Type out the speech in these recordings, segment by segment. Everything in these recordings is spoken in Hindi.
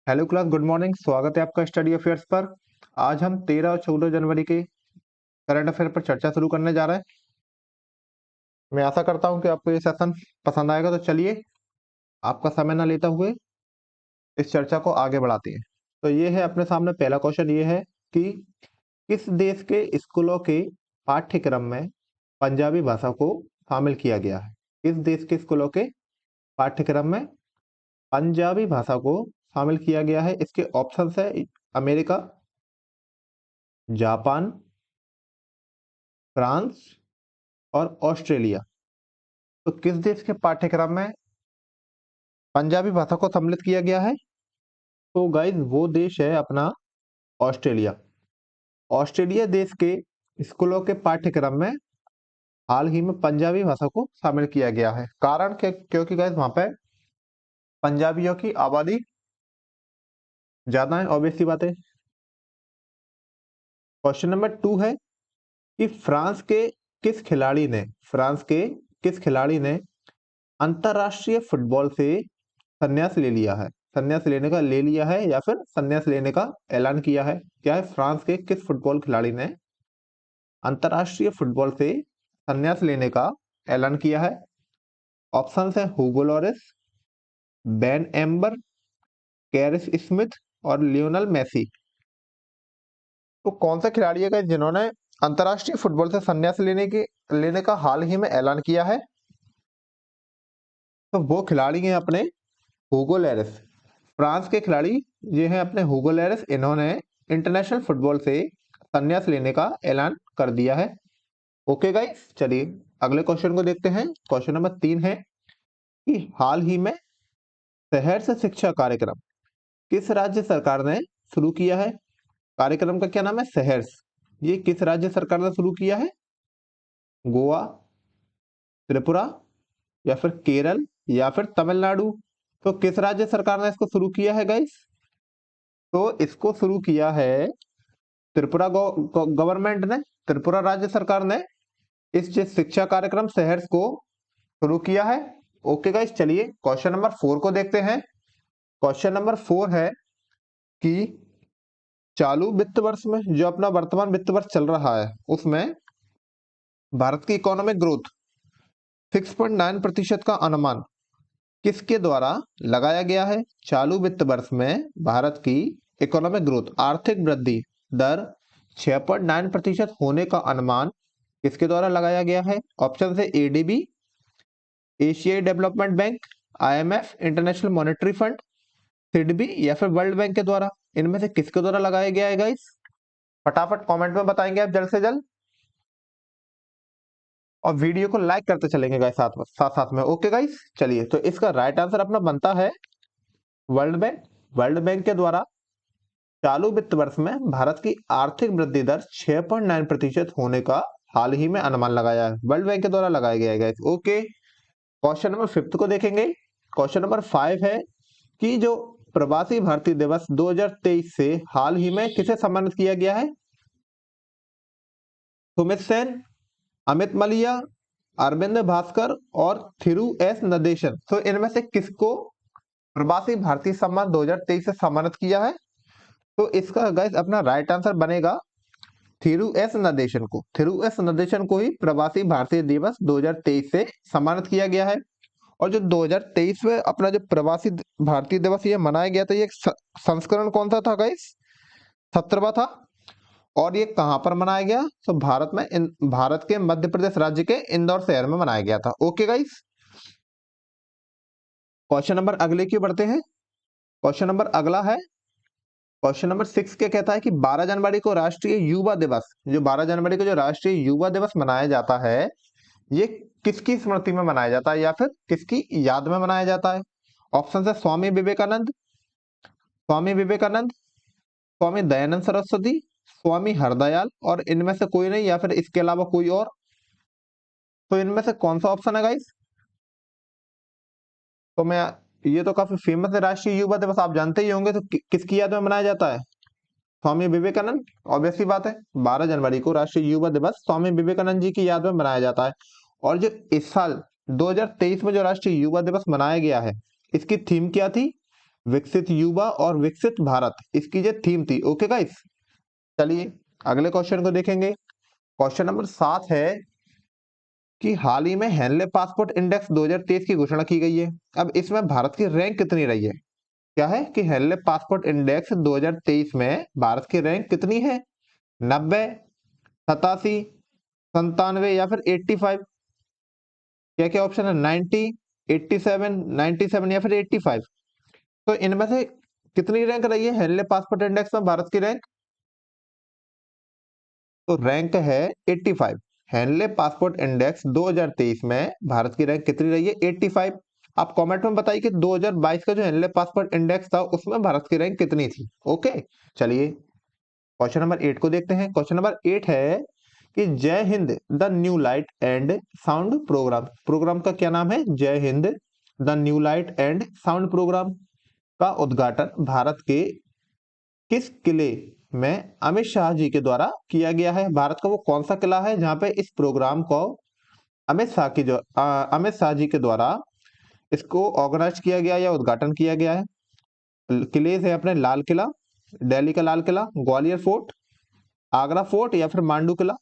Hello class, good morning. स्वागत है आपका स्टडी अफेयर्स पर। आज हम 13 और 14 जनवरी के करंट अफेयर पर चर्चा शुरू करने जा रहे हैं। मैं आशा करता हूं कि आपको ये सेशन पसंद आएगा। तो चलिए, आपका समय न लेते हुए इस चर्चा को आगे बढ़ाते हैं। तो ये है अपने सामने पहला क्वेश्चन। ये है कि किस देश के स्कूलों के पाठ्यक्रम में पंजाबी भाषा को शामिल किया गया है? किस देश के स्कूलों के पाठ्यक्रम में पंजाबी भाषा को शामिल किया गया है? इसके ऑप्शंस है अमेरिका, जापान, फ्रांस और ऑस्ट्रेलिया। तो किस देश के पाठ्यक्रम में पंजाबी भाषा को सम्मिलित किया गया है? तो गाइज वो देश है अपना ऑस्ट्रेलिया। ऑस्ट्रेलिया देश के स्कूलों के पाठ्यक्रम में हाल ही में पंजाबी भाषा को शामिल किया गया है। कारण क्योंकि गाइज वहां पे पंजाबियों की आबादी ज्यादा है, ऑब्वियस सी बात है। क्वेश्चन नंबर 2 है कि फ्रांस के किस खिलाड़ी ने अंतरराष्ट्रीय फुटबॉल से संन्यास ले लिया है? संन्यास लेने का ले लिया है या फिर संन्यास लेने का ऐलान किया है? क्या है? फ्रांस के किस फुटबॉल खिलाड़ी ने अंतरराष्ट्रीय फुटबॉल से संन्यास लेने का ऐलान किया है? ऑप्शन है Hugo Lloris, Ben Amber, Karis Smith और लियोनल मेसी। तो कौन सा खिलाड़ी है जिन्होंने अंतरराष्ट्रीय फुटबॉल से संन्यास लेने का हाल ही में ऐलान किया है? तो वो खिलाड़ी हैं अपने हुगो लॉरिस। फ्रांस के खिलाड़ी ये हैं अपने हुगो लॉरिस। इन्होंने इंटरनेशनल फुटबॉल से संन्यास लेने का ऐलान कर दिया है। ओके गाइस, चलिए अगले क्वेश्चन को देखते हैं। क्वेश्चन नंबर 3 है कि हाल ही में शहर से शिक्षा कार्यक्रम किस राज्य सरकार ने शुरू किया है? कार्यक्रम का क्या नाम है? शहर्स। ये किस राज्य सरकार ने शुरू किया है? गोवा, त्रिपुरा या फिर केरल या फिर तमिलनाडु। तो किस राज्य सरकार ने इसको शुरू किया है गाइस? तो इसको शुरू किया है त्रिपुरा गवर्नमेंट ने, त्रिपुरा राज्य सरकार ने इस जो शिक्षा कार्यक्रम शहर्स को शुरू किया है। ओके गाइस, चलिए क्वेश्चन नंबर 4 को देखते हैं। क्वेश्चन नंबर 4 है कि चालू वित्त वर्ष में, जो अपना वर्तमान वित्त वर्ष चल रहा है, उसमें भारत की इकोनॉमिक ग्रोथ 6.9% का अनुमान किसके द्वारा लगाया गया है? चालू वित्त वर्ष में भारत की इकोनॉमिक ग्रोथ, आर्थिक वृद्धि दर 6.9% होने का अनुमान किसके द्वारा लगाया गया है? ऑप्शन है एडीबी, एशियाई development bank, IMF, international monetary fund, SIDBI या फिर वर्ल्ड बैंक के द्वारा। इनमें से किसके द्वारा लगाया गया है गाइस? फटाफट कमेंट में बताएंगे आप जल्द से जल्द, और वीडियो को लाइक करते चलेंगे गाइस साथ साथ साथ में। ओके गाइस, चलिए तो इसका राइट आंसर अपना बनता है वर्ल्ड बैंक। वर्ल्ड बैंक के द्वारा चालू वित्त वर्ष में भारत की आर्थिक वृद्धि दर 6.9% होने का हाल ही में अनुमान लगाया है, वर्ल्ड बैंक के द्वारा लगाया गया है गाइस। ओके, क्वेश्चन नंबर 5 को देखेंगे। क्वेश्चन नंबर 5 है कि जो प्रवासी भारतीय दिवस 2023 से हाल ही में किसे सम्मानित किया गया है? सुमित सेन, अमित मलिया, अरविंद भास्कर और थिरु एस नदेशन। तो इनमें से किसको प्रवासी भारतीय सम्मान 2023 से सम्मानित किया है? तो इसका गाइस अपना राइट आंसर बनेगा थिरु एस नदेशन को। थिरु एस नदेशन को ही प्रवासी भारतीय दिवस 2023 से सम्मानित किया गया है। और जो 2023 में अपना जो प्रवासी भारतीय दिवस ये मनाया गया था, ये संस्करण कौन सा था गाइस? 17वां था। और ये कहां पर मनाया गया? तो भारत में, भारत के मध्य प्रदेश राज्य के इंदौर शहर में मनाया गया था। ओके गाइस, क्वेश्चन नंबर अगले की बढ़ते हैं। क्वेश्चन नंबर अगला है, क्वेश्चन नंबर 6 क्या कहता है कि 12 जनवरी को राष्ट्रीय युवा दिवस, जो 12 जनवरी को जो राष्ट्रीय युवा दिवस मनाया जाता है, ये किसकी स्मृति में मनाया जाता है या फिर किसकी याद में मनाया जाता है? ऑप्शन है स्वामी विवेकानंद, स्वामी दयानंद सरस्वती, स्वामी हरदयाल और इनमें से कोई नहीं, या फिर इसके अलावा कोई और। तो इनमें से कौन सा ऑप्शन है गाइस? तो मैं, ये तो काफी फेमस है राष्ट्रीय युवा दिवस, आप जानते ही होंगे। तो किसकी याद में मनाया जाता है? स्वामी विवेकानंद। ऑब्वियस सी बात है, 12 जनवरी को राष्ट्रीय युवा दिवस स्वामी विवेकानंद जी की याद में मनाया जाता है। और जो इस साल 2023 में जो राष्ट्रीय युवा दिवस मनाया गया है, इसकी थीम क्या थी? विकसित युवा और विकसित भारत, इसकी जो थीम थी। ओके गाइस, चलिए अगले क्वेश्चन को देखेंगे। क्वेश्चन नंबर 7 है कि हाल ही में हेनले पासपोर्ट इंडेक्स 2023 की घोषणा की गई है। अब इसमें भारत की रैंक कितनी रही है? क्या है कि हेनले पासपोर्ट इंडेक्स 2023 में भारत की रैंक कितनी है? 90, 87, 97 या फिर 85? क्या क्या ऑप्शन है? 90, 87, 97 या फिर 85? तो इनमें से कितनी रैंक रही है हेनले पासपोर्ट इंडेक्स में भारत की रैंक? तो रैंक है 85। हेनले पासपोर्ट इंडेक्स 2023 में भारत की रैंक कितनी रही है? 85। आप कमेंट में बताइए कि 2022 का जो हेनले पासपोर्ट इंडेक्स था उसमें भारत की रैंक कितनी थी। ओके, चलिए क्वेश्चन नंबर 8 को देखते हैं। क्वेश्चन नंबर 8 है कि Jai Hind the new light and sound programme, programme का क्या नाम है? Jai Hind the new light and sound programme का उद्घाटन भारत के किस किले में अमित शाह जी के द्वारा किया गया है? भारत का वो कौन सा किला है जहां पे इस प्रोग्राम को अमित शाह जी के द्वारा इसको ऑर्गेनाइज किया गया या उद्घाटन किया गया है? किले से अपने लाल किला, दिल्ली का लाल किला, ग्वालियर फोर्ट, आगरा फोर्ट या फिर मांडू किला?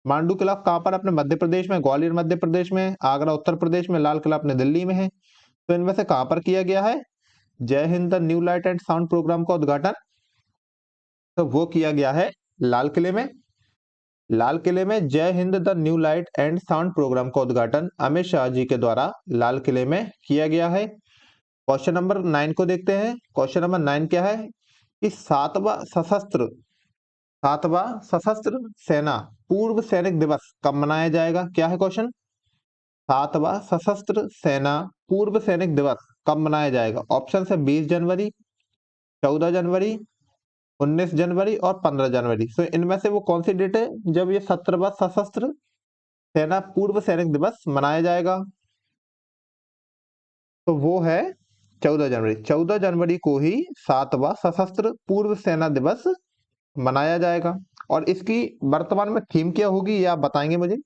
मांडू किला कहाँ पर? अपने मध्य प्रदेश में, ग्वालियर मध्य प्रदेश में, आगरा उत्तर प्रदेश में, लाल किला अपने दिल्ली में है। तो इनमें से कहां पर किया गया है Jai Hind the new light and sound programme का उद्घाटन? तो वो किया गया है लाल किले में। लाल किले में Jai Hind the new light and sound programme का उद्घाटन अमित शाह जी के द्वारा लाल किले में किया गया है। क्वेश्चन नंबर 9 को देखते हैं। क्वेश्चन नंबर 9 क्या है कि सातवां सशस्त्र सेना पूर्व सैनिक दिवस कब मनाया जाएगा? क्या है क्वेश्चन? सातवां सशस्त्र सेना पूर्व सैनिक दिवस कब मनाया जाएगा? ऑप्शन है 20 जनवरी, 14 जनवरी, 19 जनवरी और 15 जनवरी। तो इनमें से वो कौन सी डेट है जब ये 17वां सशस्त्र सेना पूर्व सैनिक दिवस मनाया जाएगा? तो वो है 14 जनवरी। 14 जनवरी को ही 7वां सशस्त्र पूर्व सेना दिवस मनाया जाएगा। और इसकी वर्तमान में थीम क्या होगी ये आप बताएंगे मुझे?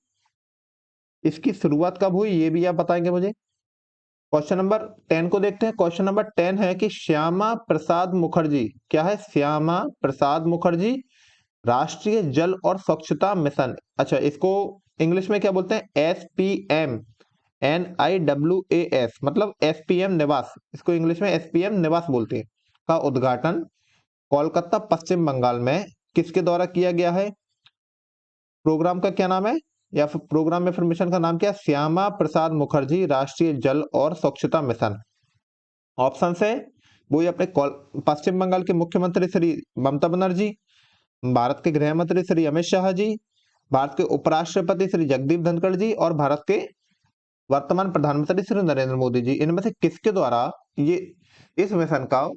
इसकी शुरुआत कब हुई ये भी आप बताएंगे मुझे? क्वेश्चन नंबर 10 को देखते हैं। क्वेश्चन नंबर 10 है कि श्यामा प्रसाद मुखर्जी, क्या है? श्यामा प्रसाद मुखर्जी राष्ट्रीय जल और स्वच्छता मिशन, अच्छा इसको इंग्लिश में क्या बोलते हैं? SPM, NIWAS, मतलब SPM निवास, इसको इंग्लिश में SPM निवास बोलते हैं, का उद्घाटन कोलकाता पश्चिम बंगाल में किसके द्वारा किया गया है? प्रोग्राम का क्या नाम है या फिर प्रोग्राम में फिर मिशन का नाम क्या है? श्यामा प्रसाद मुखर्जी राष्ट्रीय जल और स्वच्छता मिशन। ऑप्शन है वो ये अपने पश्चिम बंगाल के मुख्यमंत्री श्री ममता बनर्जी, भारत के गृह मंत्री श्री अमित शाह जी, भारत के उपराष्ट्रपति श्री जगदीप धनखड़ जी और भारत के वर्तमान प्रधानमंत्री श्री नरेंद्र मोदी जी, इनमें से किसके द्वारा ये इस मिशन का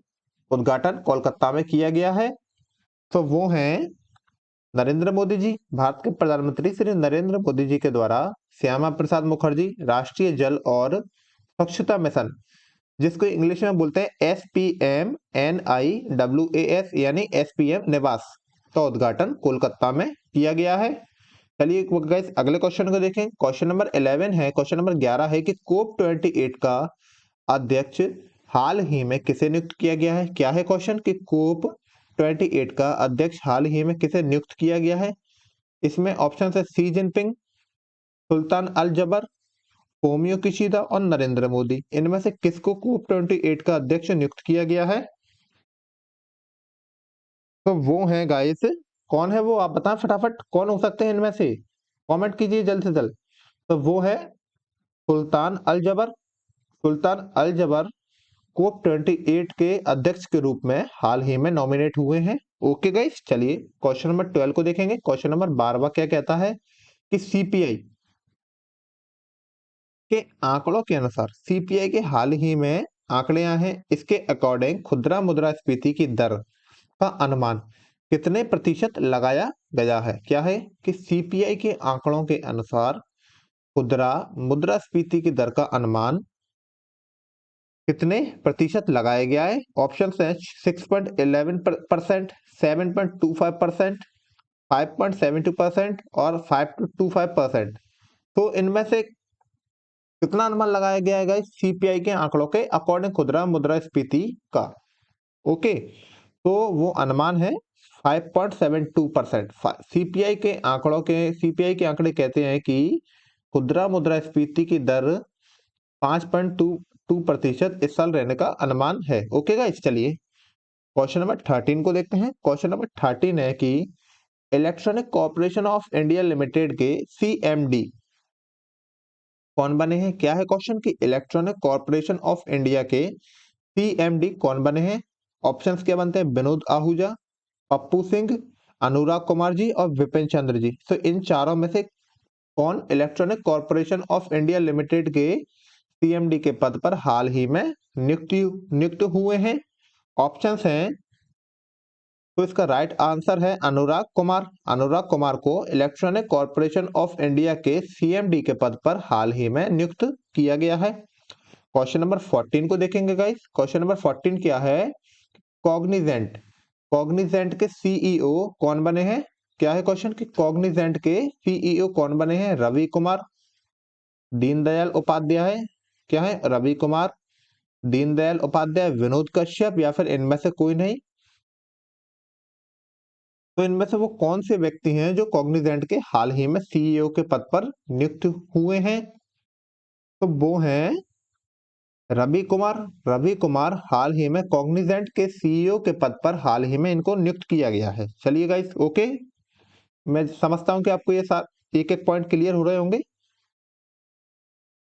उद्घाटन कोलकाता में किया गया है? तो वो हैं नरेंद्र मोदी जी, भारत के प्रधानमंत्री श्री नरेंद्र मोदी जी के द्वारा श्यामा प्रसाद मुखर्जी राष्ट्रीय जल और स्वच्छता मिशन, जिसको इंग्लिश में बोलते हैं SPM NIWAS यानी SPM निवास, का उद्घाटन कोलकाता में किया गया है। चलिए गाइस अगले क्वेश्चन को देखें। क्वेश्चन नंबर 11 है, क्वेश्चन नंबर 11 है कि COP28 का अध्यक्ष हाल ही में किसे नियुक्त किया गया है? क्या है क्वेश्चन कि COP28 का अध्यक्ष हाल ही में किसे नियुक्त किया गया है? इसमें ऑप्शन है शी जिनपिंग, सुल्तान अल जबर, फोमियो किशिदा और नरेंद्र मोदी। इनमें से किसको COP28 का अध्यक्ष नियुक्त किया गया है? तो वो है गाइस, कौन है वो आप बताएं फटाफट, कौन हो सकते हैं इनमें से? कमेंट कीजिए जल्द से जल्द। तो वो है सुल्तान अल जबर। सुल्तान अल जबर COP28 के अध्यक्ष के रूप में हाल ही में नॉमिनेट हुए हैं। ओके गाइस, चलिए क्वेश्चन नंबर 12 को देखेंगे। क्वेश्चन नंबर 12 क्या कहता है कि CPI के आंकड़ों के अनुसार, CPI के हाल ही में आंकड़े आए हैं, इसके अकॉर्डिंग खुदरा मुद्रास्फीति की दर का अनुमान कितने प्रतिशत लगाया गया है? क्या है कि CPI के आंकड़ों के अनुसार खुदरा मुद्रास्फीति की दर का अनुमान कितने प्रतिशत लगाया गया है? ऑप्शन है 6.11%, 7.25%, 5.72% और 5.25%। तो इनमें से कितना अनुमान लगाया गया है गाइस सीपीआई के आंकड़ों के अकॉर्डिंग खुदरा मुद्रास्फीति का? ओके, तो वो अनुमान है 5.72%। सीपीआई के आंकड़े कहते हैं कि खुदरा मुद्रास्फीति की दर 5.22% इस साल रहने का अनुमान है। ओके गाइस, चलिए क्वेश्चन नंबर 13 को देखते हैं। क्वेश्चन नंबर 13 है कि electronic corporation of India limited के सीएमडी कौन बने हैं? क्या है क्वेश्चन कि इलेक्ट्रॉनिक कॉर्पोरेशन ऑफ इंडिया के सीएमडी कौन बने हैं? ऑप्शंस क्या बनते हैं? विनोद आहूजा, पप्पू सिंह, अनुराग कुमार जी और विपिन चंद्र जी। तो इन चारों में से कौन electronic corporation of India limited के सीएमडी के पद पर हाल ही में नियुक्त हुए हैं? ऑप्शंस हैं, तो इसका राइट आंसर है अनुराग कुमार। अनुराग कुमार को इलेक्ट्रॉनिक कॉर्पोरेशन ऑफ इंडिया के सीएमडी के पद पर हाल ही में नियुक्त किया गया है। क्वेश्चन नंबर 14 को देखेंगे गाइस। क्वेश्चन नंबर 14 क्या है? कॉग्निजेंट कॉग्निजेंट के सीईओ कौन बने हैं? क्या है क्वेश्चन कि कॉग्निजेंट के सीईओ कौन बने हैं? रवि कुमार, दीनदयाल उपाध्याय, क्या है? रवि कुमार, दीनदयाल उपाध्याय, विनोद कश्यप या फिर इनमें से कोई नहीं? तो इनमें से वो कौन से व्यक्ति हैं जो कॉग्निजेंट के हाल ही में सीईओ के पद पर नियुक्त हुए हैं? तो वो हैं रवि कुमार। रवि कुमार हाल ही में कॉग्निजेंट के सीईओ के पद पर हाल ही में इनको नियुक्त किया गया है। चलिए गाइस, ओके, मैं समझता हूं कि आपको ये एक एक पॉइंट क्लियर हो रहे होंगे।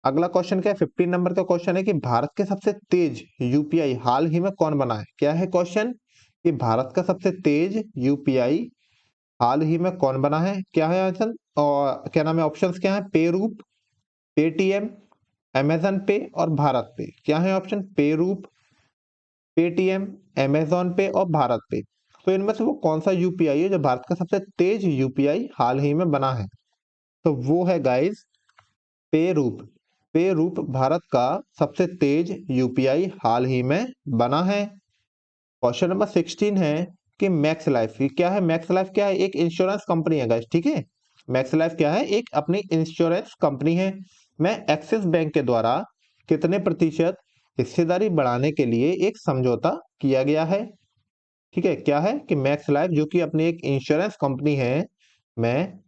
अगला क्वेश्चन क्या है? 15 नंबर का क्वेश्चन है कि भारत के सबसे तेज यूपीआई हाल ही में कौन बना है? क्या है क्वेश्चन कि भारत का सबसे तेज यूपीआई हाल ही में कौन बना है? क्या है आंसर और क्या नाम है? ऑप्शंस क्या है? पेरूप, पेटीएम, अमेजन पे और भारत पे। क्या है ऑप्शन? पेरूप, पेटीएम, अमेजॉन पे और भारत पे। तो इनमें से वो कौन सा यूपीआई है जो भारत का सबसे तेज यूपीआई हाल ही में बना है? तो वो है गाइस पेरूप। पेरूप भारत का सबसे तेज यूपीआई हाल ही में बना है। क्वेश्चन नंबर 16 है कि मैक्स लाइफ क्या है? मैक्स लाइफ क्या है? एक इंश्योरेंस कंपनी है गाइस, ठीक है। मैक्स लाइफ क्या है? एक अपनी इंश्योरेंस कंपनी है। मैं एक्सिस बैंक के द्वारा कितने प्रतिशत हिस्सेदारी बढ़ाने के लिए एक समझौता किया गया है? ठीक है, क्या है कि मैक्स लाइफ जो कि अपनी एक इंश्योरेंस कंपनी है, मैं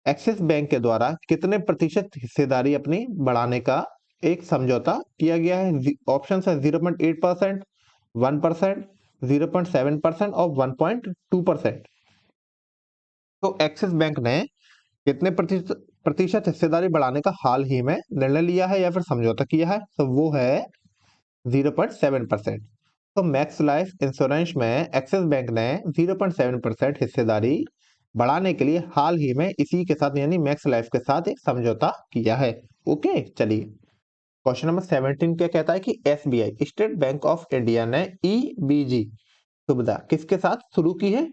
एक्सिस बैंक के द्वारा कितने प्रतिशत हिस्सेदारी अपनी बढ़ाने का एक समझौता किया गया है? ऑप्शन है 0.8%, 1%, 0.7% और 1.2%। तो एक्सिस बैंक ने कितने प्रतिशत हिस्सेदारी बढ़ाने का हाल ही में निर्णय लिया है या फिर समझौता किया है? तो वो है 0.7%। तो मैक्स लाइफ इंश्योरेंस में एक्सिस बैंक ने 0.7% हिस्सेदारी बढ़ाने के लिए हाल ही में इसी के साथ यानी मैक्स लाइफ के साथ एक समझौता किया है। ओके, चलिए क्वेश्चन नंबर 17 क्या कहता है कि SBI state bank of India ने ईबीजी सुविधा किसके साथ शुरू की है?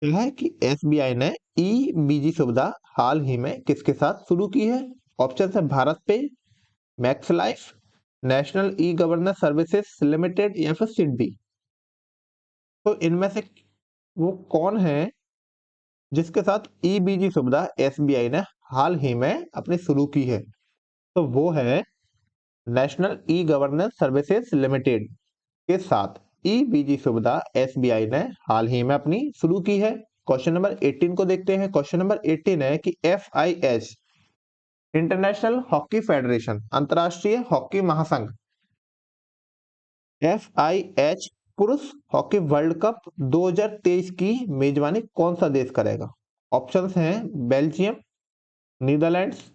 यह है कि एसबीआई ने ईबीजी सुविधा हाल ही में किसके साथ शुरू की है? ऑप्शन है भारत पे, max life, national e governance services limited या फिर सिडबी। तो इनमें से वो कौन है जिसके साथ ईबीजी सुविधा एसबीआई ने हाल ही में अपनी शुरू की है? तो वो है national e governance services limited के साथ ईबीजी सुविधा एसबीआई ने हाल ही में अपनी शुरू की है। क्वेश्चन नंबर 18 को देखते हैं। क्वेश्चन नंबर 18 है कि एफआईएच इंटरनेशनल हॉकी फेडरेशन अंतरराष्ट्रीय हॉकी महासंघ एफआईएच पुरुष हॉकी वर्ल्ड कप 2023 की मेजबानी कौन सा देश करेगा? ऑप्शंस हैं बेल्जियम, नीदरलैंड्स,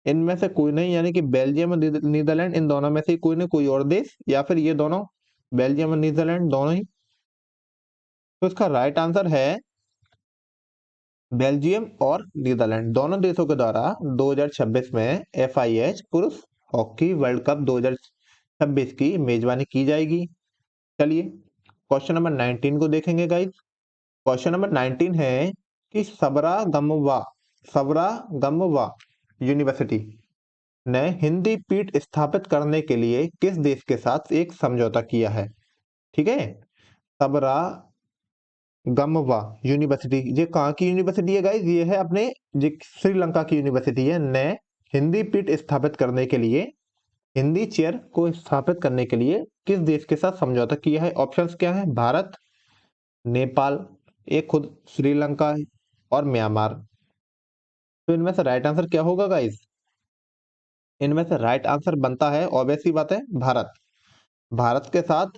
इनमें से कोई नहीं यानी कि बेल्जियम और नीदरलैंड, इन दोनों में से कोई नहीं कोई और देश, या फिर ये दोनों बेल्जियम और नीदरलैंड दोनों ही। तो इसका राइट आंसर है बेल्जियम और नीदरलैंड दोनों देशों के द्वारा 2026 में एफआईएच पुरुष हॉकी वर्ल्ड कप 2026 की मेजबानी की जाएगी। चलिए क्वेश्चन नंबर 19 को देखेंगे गाइस। क्वेश्चन नंबर 19 है कि सबरा गमवा यूनिवर्सिटी ने हिंदी पीठ स्थापित करने के लिए किस देश के साथ एक समझौता किया है? ठीक है, सबरा गमवा यूनिवर्सिटी ये कहाँ की यूनिवर्सिटी है गाइस? ये है अपने श्रीलंका की यूनिवर्सिटी है। ने हिंदी पीठ स्थापित करने के लिए, हिंदी चेयर को स्थापित करने के लिए किस देश के साथ समझौता किया है? ऑप्शंस क्या है? भारत, नेपाल, एक खुद श्रीलंका और म्यांमार। तो इनमें से राइट आंसर क्या होगा गाइस? इनमें से राइट आंसर बनता है, ऑब्वियस सी बात है, भारत। भारत के साथ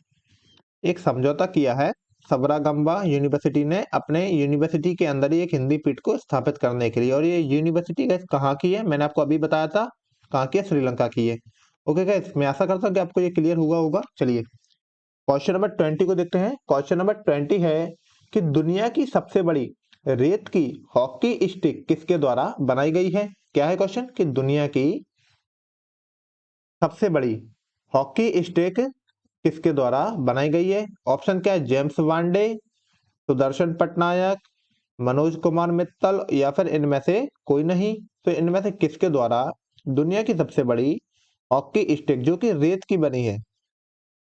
एक समझौता किया है सबरागंबा यूनिवर्सिटी ने अपने यूनिवर्सिटी के अंदर ही एक हिंदी पीठ को स्थापित करने के लिए। और ये यूनिवर्सिटी गाइस कहाँ की है? मैंने आपको अभी बताया था कहाँ की है, श्रीलंका की है। ओके गाइस, मैं आशा करता हूँ कि आपको ये क्लियर हुआ होगा। चलिए क्वेश्चन नंबर 20 को देखते हैं। क्वेश्चन नंबर 20 है कि दुनिया की सबसे बड़ी रेत की हॉकी स्टिक किसके द्वारा बनाई गई है? क्या है क्वेश्चन? कि दुनिया की सबसे बड़ी हॉकी स्टिक किसके द्वारा बनाई गई है? ऑप्शन क्या है? जेम्स वांडे, सुदर्शन पटनायक, मनोज कुमार मित्तल या फिर इनमें से कोई नहीं। तो इनमें से किसके द्वारा दुनिया की सबसे बड़ी हॉकी स्टिक जो कि रेत की बनी है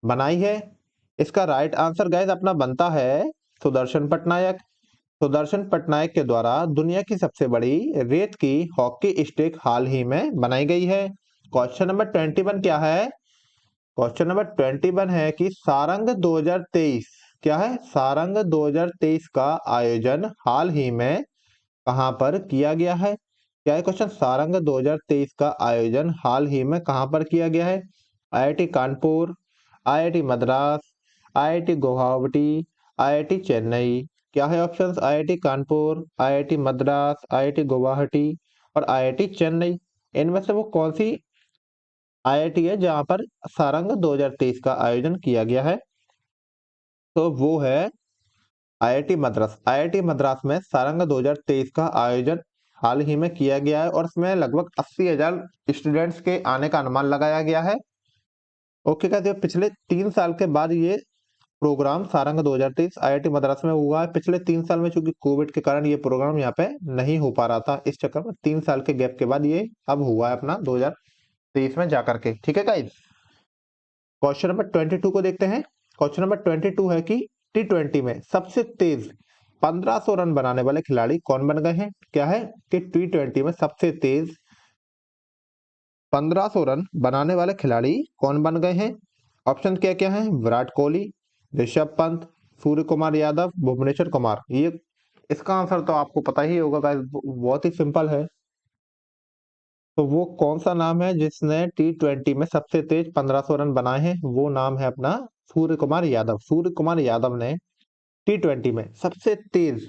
बनाई है? इसका राइट आंसर गाइस अपना बनता है सुदर्शन पटनायक। सुदर्शन पटनायक के द्वारा दुनिया की सबसे बड़ी रेत की हॉकी स्टिक हाल ही में बनाई गई है। क्वेश्चन नंबर 21 क्या है? क्वेश्चन नंबर 21 है कि सारंग 2023 क्या है? सारंग 2023 का आयोजन हाल ही में कहां पर किया गया है? क्या है क्वेश्चन? सारंग 2023 का आयोजन हाल ही में कहां पर किया गया है? IIT Kanpur, IIT Madras, IIT Guwahati, IIT Chennai. क्या है options? IIT Kanpur, IIT Madras, IIT Guwahati और आईआईटी चेन्नई। इनमें से वो कौन सी आईआईटी है जहां पर सारंग 2023 का आयोजन किया गया है? तो वो है आईआईटी मद्रास। आईआईटी मद्रास में सारंग 2023 का आयोजन हाल ही में किया गया है और इसमें लगभग 80,000 स्टूडेंट्स के आने का अनुमान लगाया गया है। ओके कहते हैं पिछले 3 साल के बाद ये प्रोग्राम सारंग 2023 आईआईटी मद्रास में हुआ है। पिछले 3 साल में चूंकि कोविड के कारण ये प्रोग्राम यहाँ पे नहीं हो पा रहा था, इस चक्कर में 3 साल के गैप के बाद ये अब हुआ है अपना 2023 में जाकर के। ठीक है गाइस, क्वेश्चन नंबर 22 को देखते हैं। क्वेश्चन नंबर 22 है कि T20 में सबसे तेज 1500 रन बनाने वाले खिलाड़ी कौन बन गए हैं? क्या है कि T20 में सबसे तेज 1500 रन बनाने वाले खिलाड़ी कौन बन गए हैं? ऑप्शन क्या क्या है? विराट कोहली, ऋषभ पंत, सूर्य कुमार यादव, भुवनेश्वर कुमार। ये इसका आंसर तो आपको पता ही होगा गाइस, बहुत ही सिंपल है। तो वो कौन सा नाम है जिसने T20 में सबसे तेज 1500 रन बनाए हैं? वो नाम है अपना सूर्य कुमार यादव। सूर्य कुमार यादव ने T20 में सबसे तेज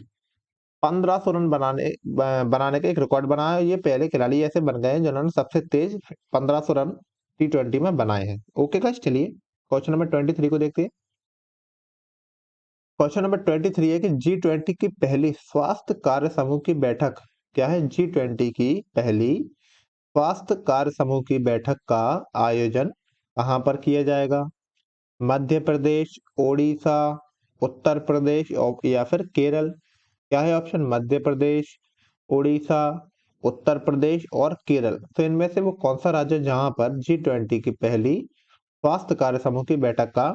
1500 रन बनाने का एक रिकॉर्ड बनाया। ये पहले खिलाड़ी ऐसे बन गए हैं जिन्होंने सबसे तेज 1500 रन T20 में बनाए हैं। ओके गाइस, चलिए क्वेश्चन नंबर 23 को देखते हैं। क्वेश्चन नंबर 23 है कि G20 की पहली स्वास्थ्य कार्य समूह की बैठक क्या है? G20 की पहली स्वास्थ्य कार्य समूह की बैठक का आयोजन कहां पर किया जाएगा? मध्य प्रदेश, ओडिशा, उत्तर प्रदेश या फिर केरल। क्या है ऑप्शन? मध्य प्रदेश, ओडिशा, उत्तर प्रदेश और केरल। तो इनमें से वो कौन सा राज्य है जहां पर G20 की पहली स्वास्थ्य कार्य समूह की बैठक का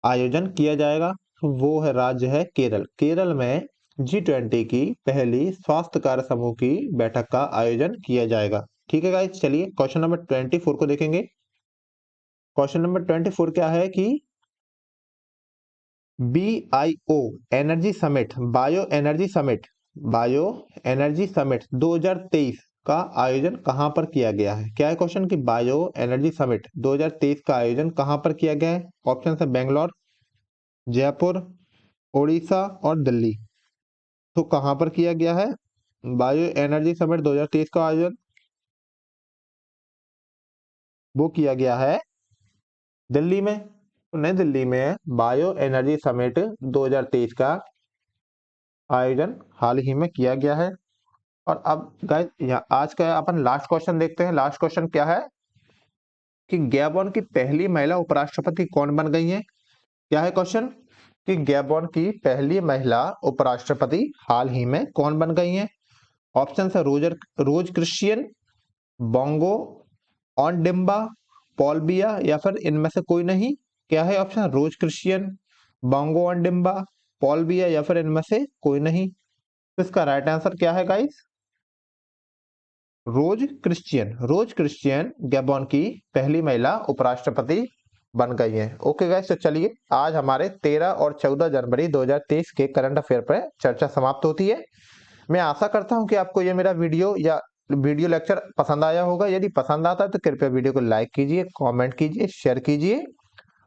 आयोजन किया जाएगा? तो वो है राज्य है केरल। केरल में G20 की पहली स्वास्थ्य कार्य समूह की बैठक का आयोजन किया जाएगा। ठीक है गाइस, चलिए क्वेश्चन नंबर 24 को देखेंगे। क्वेश्चन नंबर 24 क्या है कि BIO energy summit, bio energy summit 2023 का आयोजन कहां पर किया गया है? क्या है क्वेश्चन? कि बायो एनर्जी समिट 2023 का आयोजन कहां पर किया गया है? ऑप्शन है बेंगलोर, जयपुर, उड़ीसा और दिल्ली। तो कहां पर किया गया है बायो एनर्जी समिट 2023 का आयोजन? वो किया गया है दिल्ली में। तो नई दिल्ली में बायो एनर्जी समिट 2023 का आयोजन हाल ही में किया गया है। और अब गाइस आज का अपन लास्ट क्वेश्चन देखते हैं। लास्ट क्वेश्चन क्या है कि गैबोन की पहली महिला उपराष्ट्रपति कौन बन गई है? क्या है क्वेश्चन? कि गैबोन की पहली महिला उपराष्ट्रपति हाल ही में कौन बन गई है? ऑप्शन है रोज क्रिश्चियन, बोंगो ऑनडिम्बा, पॉल बिया या फिर इनमें से कोई नहीं। क्या है ऑप्शन? रोज क्रिश्चियन, बोंगो ऑनडिम्बा, पॉल बिया या फिर इनमें से कोई नहीं। तो इसका राइट आंसर क्या है गाइस? रोज क्रिश्चियन गैबोन की पहली महिला उपराष्ट्रपति बन गई हैं। ओके गाइस, तो चलिए आज हमारे 13 और 14 जनवरी 2023 के करंट अफेयर पर चर्चा समाप्त होती है। मैं आशा करता हूं कि आपको ये मेरा वीडियो लेक्चर पसंद आया होगा। यदि पसंद आता है तो कृपया वीडियो को लाइक कीजिए, कमेंट कीजिए, शेयर कीजिए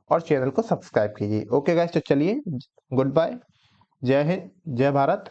और चैनल को सब्सक्राइब कीजिए। ओके गाइस, तो चलिए गुड बाय, जय हिंद, जय भारत।